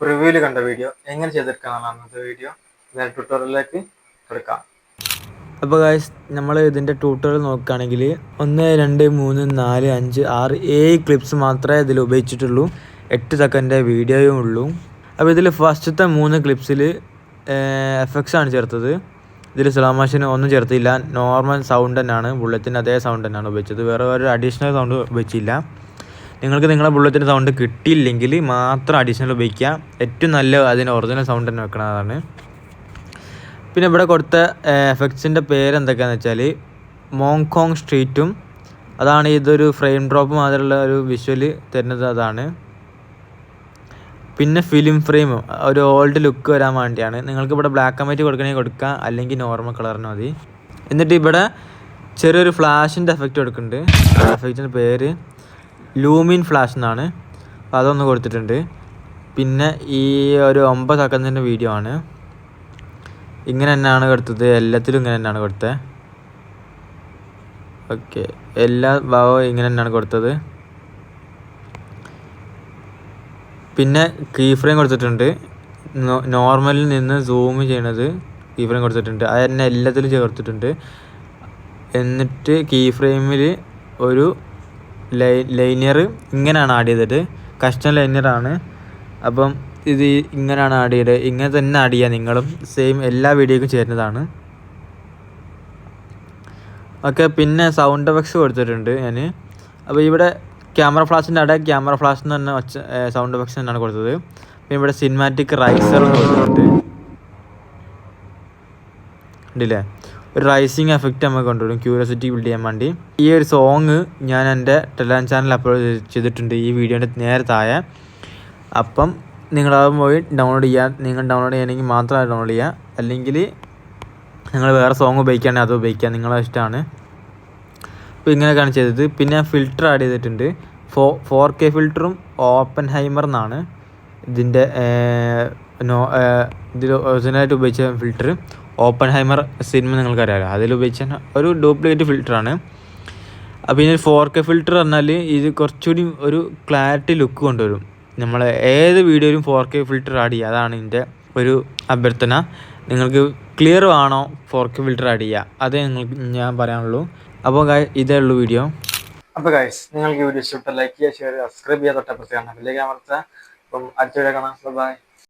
പ്രിവ്യൂല് കണ്ട വീഡിയോ എങ്ങനെ ചെയ്തെടുക്കാനാണ് അന്നത്തെ വീഡിയോ. ട്യൂട്ടോറിയലിലേക്ക് എടുക്കാം. അപ്പോൾ ഗൈസ്, നമ്മൾ ഇതിൻ്റെ ട്യൂട്ടോറിയൽ നോക്കുകയാണെങ്കിൽ 1 2 3 4 5 6 7 ക്ലിപ്സ് മാത്രമേ ഇതിൽ ഉപയോഗിച്ചിട്ടുള്ളൂ. 8 സെക്കൻഡ് വീഡിയോയും ഉള്ളൂ. അപ്പോൾ ഇതിൽ ഫസ്റ്റത്തെ 3 ക്ലിപ്സിൽ എഫക്ട്സ് ആണ് ചേർത്തത്. ഇതിൽ സ്ലോ മോഷൻ ഒന്നും ചേർത്തില്ല. നോർമൽ സൗണ്ട് തന്നെയാണ്, ബുള്ളറ്റിൻ്റെ അതേ സൗണ്ട് തന്നെയാണ് ഉപയോഗിച്ചത്. വേറെ ഒരു അഡീഷണൽ സൗണ്ട് ഉപയോഗിച്ചില്ല. നിങ്ങൾക്ക് നിങ്ങളുടെ ബുള്ളറ്റിൻ്റെ സൗണ്ട് കിട്ടിയില്ലെങ്കിൽ മാത്രം അഡീഷണൽ ഉപയോഗിക്കുക. ഏറ്റവും നല്ല അതിന് ഒറിജിനൽ സൗണ്ട് തന്നെ വെക്കണതാണ്. പിന്നെ ഇവിടെ കൊടുത്ത എഫക്ട്സിൻ്റെ പേര് എന്തൊക്കെയാണെന്ന് വെച്ചാൽ മോങ്കോങ് സ്ട്രീറ്റും, അതാണ് ഇതൊരു ഫ്രെയിം ഡ്രോപ്പ് മാതിരിയുള്ള ഒരു വിഷ്വൽ തരുന്നത് അതാണ്. പിന്നെ ഫിലിം ഫ്രെയിമും ഒരു ഓൾഡ് ലുക്ക് വരാൻ വേണ്ടിയാണ്. നിങ്ങൾക്ക് ഇവിടെ ബ്ലാക്ക് ആൻഡ് വൈറ്റ് കൊടുക്കണമെങ്കിൽ കൊടുക്കുക, അല്ലെങ്കിൽ നോർമൽ കളറിന് മതി. എന്നിട്ട് ഇവിടെ ചെറിയൊരു ഫ്ലാഷിൻ്റെ എഫക്റ്റ് കൊടുക്കുന്നുണ്ട്. എഫക്റ്റിൻ്റെ പേര് ലൂമിൻ ഫ്ലാഷ് എന്നാണ്. അപ്പോൾ അതൊന്ന് കൊടുത്തിട്ടുണ്ട്. പിന്നെ ഈ ഒരു 9 സെക്കൻഡിൻ്റെ വീഡിയോ ആണ്. ഇങ്ങനെ തന്നെയാണ് കൊടുത്തത്, എല്ലാത്തിലും ഇങ്ങനെ തന്നെയാണ് കൊടുത്തത്. ഓക്കെ, എല്ലാ ഭാഗവും ഇങ്ങനെ തന്നെയാണ് കൊടുത്തത്. പിന്നെ കീ ഫ്രെയിം കൊടുത്തിട്ടുണ്ട്. നോർമലിൽ നിന്ന് സൂം ചെയ്യണത് കീ ഫ്രെയിം കൊടുത്തിട്ടുണ്ട്. അത് തന്നെ എല്ലാത്തിലും ചേർത്തിട്ടുണ്ട്. എന്നിട്ട് കീ ഫ്രെയിമിൽ ഒരു ലൈനിയർ ഇങ്ങനെയാണ് ആഡ് ചെയ്തിട്ട്, കസ്റ്റം ലൈനിയറാണ്. അപ്പം ഇത് ഇങ്ങനെയാണ് ആഡ് ചെയ്തത്. ഇങ്ങനെ തന്നെ ആഡ് ചെയ്യുക നിങ്ങളും. സെയിം എല്ലാ വീഡിയോയ്ക്കും ചേരുന്നതാണ്. ഓക്കെ, പിന്നെ സൗണ്ട് എഫക്ട്സ് കൊടുത്തിട്ടുണ്ട് ഞാൻ. അപ്പോൾ ഇവിടെ ക്യാമറ ഫ്ലാഷിൻ്റെ അവിടെ ക്യാമറ ഫ്ലാഷ് എന്ന് തന്നെ സൗണ്ട് എഫക്ട്സ് തന്നെയാണ് കൊടുത്തത്. പിന്നെ ഇവിടെ സിനിമാറ്റിക് റൈസർ എന്ന് കൊടുത്തിട്ടുണ്ട്. ഉണ്ടല്ലേ, ഒരു റൈസിങ് എഫക്റ്റ് നമുക്ക് കൊണ്ടുവരും ക്യൂരിയോസിറ്റി ബിൽഡ് ചെയ്യാൻ വേണ്ടി. ഈ ഒരു സോങ് ഞാൻ എൻ്റെ ടെലഗ്രാം ചാനലിൽ അപ്ലോഡ് ചെയ്തിട്ടുണ്ട്, ഈ വീഡിയോൻ്റെ നേരെ താഴെ. അപ്പം നിങ്ങളത് പോയി ഡൗൺലോഡ് ചെയ്യുക. നിങ്ങൾ ഡൗൺലോഡ് ചെയ്യണമെങ്കിൽ മാത്രമേ ഡൗൺലോഡ് ചെയ്യുക, അല്ലെങ്കിൽ നിങ്ങൾ വേറെ സോങ് ഉപയോഗിക്കുകയാണെങ്കിൽ അത് ഉപയോഗിക്കുക, നിങ്ങളെ ഇഷ്ടമാണ്. അപ്പോൾ ഇങ്ങനെയൊക്കെയാണ് ചെയ്തത്. പിന്നെ ഫിൽറ്റർ ആഡ് ചെയ്തിട്ടുണ്ട്. 4K ഫിൽറ്ററും ഓപ്പൻഹൈമർ എന്നാണ് ഇതിൻ്റെ ഇതിൽ ഒറിജിനലായിട്ട് ഉപയോഗിച്ച ഫിൽറ്റർ. ഓപ്പൻഹൈമർ സിനിമ നിങ്ങൾക്കറിയാമല്ലോ, അതിൽ ഉപയോഗിച്ച ഒരു ഡ്യൂപ്ലിക്കേറ്റ് ഫിൽറ്ററാണ്. അപ്പോൾ ഇനി 4K ഫിൽറ്റർ പറഞ്ഞാൽ ഇത് കുറച്ചുകൂടി ഒരു ക്ലാരിറ്റി ലുക്ക് കൊണ്ടുവരും. നമ്മൾ ഏത് വീഡിയോയിലും 4K ഫിൽറ്റർ ആഡ് ചെയ്യുക, അതാണ് ഇതിൻ്റെ ഒരു അഭ്യർത്ഥന. നിങ്ങൾക്ക് ക്ലിയർ ആണോ 4K ഫിൽറ്റർ ആഡ് ചെയ്യുക, അതേ നിങ്ങൾക്ക് ഞാൻ പറയാനുള്ളൂ. അപ്പോൾ ഇതേ ഉള്ളൂ വീഡിയോ. അപ്പോൾ ഗൈസ്, നിങ്ങൾക്ക് ഈ വീഡിയോ ഇഷ്ടപ്പെട്ട ലൈക്ക് ചെയ്യുക, ഷെയർ ചെയ്യുക, സബ്സ്ക്രൈബ് ചെയ്യുക, തൊട്ടപ്പുറത്ത് കാണാം ബെല്ലൈക്കൺ അമർത്തുക. അപ്പം അടുത്ത വീഡിയോ കാണാം. ബൈ.